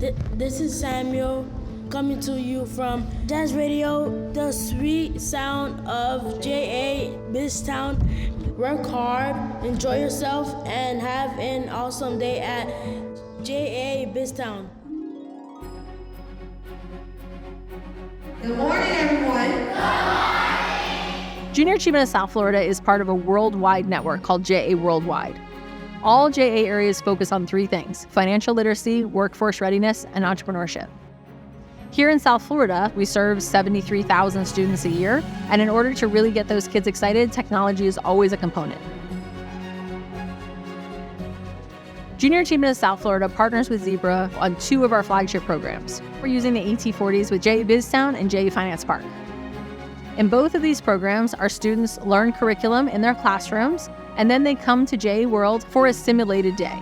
This is Samuel coming to you from Jazz Radio, the sweet sound of J.A. Biztown. Work hard, enjoy yourself, and have an awesome day at J.A. Biztown. Good morning, everyone. Junior Achievement of South Florida is part of a worldwide network called JA Worldwide. All JA areas focus on three things: financial literacy, workforce readiness, and entrepreneurship. Here in South Florida, we serve 73,000 students a year, and in order to really get those kids excited, technology is always a component. Junior Achievement of South Florida partners with Zebra on two of our flagship programs. We're using the ET40s with JA Biztown and JA Finance Park. In both of these programs, our students learn curriculum in their classrooms, and then they come to JA World for a simulated day.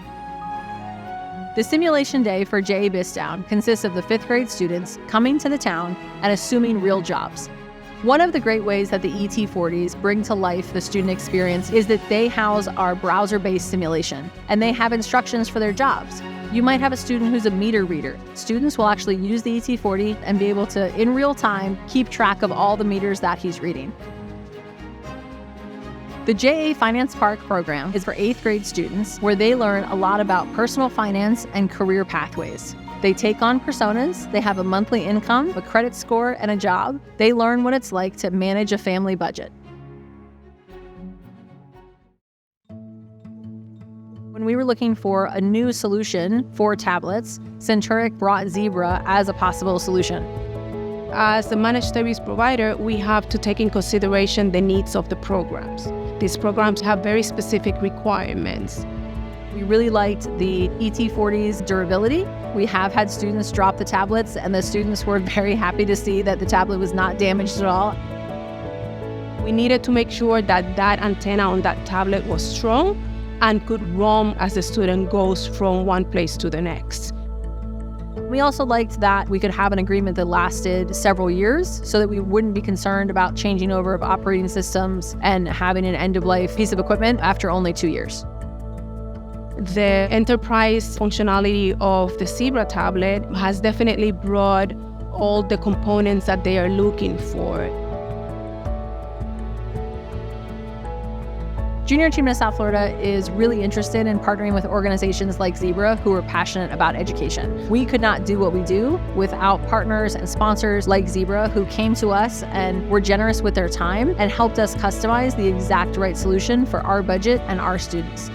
The simulation day for JA Biztown consists of the 5th grade students coming to the town and assuming real jobs. One of the great ways that the ET40s bring to life the student experience is that they house our browser-based simulation, and they have instructions for their jobs. You might have a student who's a meter reader. Students will actually use the ET40 and be able to, in real time, keep track of all the meters that he's reading. The JA Finance Park program is for 8th grade students, where they learn a lot about personal finance and career pathways. They take on personas, they have a monthly income, a credit score, and a job. They learn what it's like to manage a family budget. When we were looking for a new solution for tablets, Centuric brought Zebra as a possible solution. As a managed service provider, we have to take in consideration the needs of the programs. These programs have very specific requirements. We really liked the ET40's durability. We have had students drop the tablets, and the students were very happy to see that the tablet was not damaged at all. We needed to make sure that that antenna on that tablet was strong and could roam as the student goes from one place to the next. We also liked that we could have an agreement that lasted several years so that we wouldn't be concerned about changing over of operating systems and having an end-of-life piece of equipment after only 2 years. The enterprise functionality of the Zebra tablet has definitely brought all the components that they are looking for. Junior Achievement of South Florida is really interested in partnering with organizations like Zebra who are passionate about education. We could not do what we do without partners and sponsors like Zebra who came to us and were generous with their time and helped us customize the exact right solution for our budget and our students.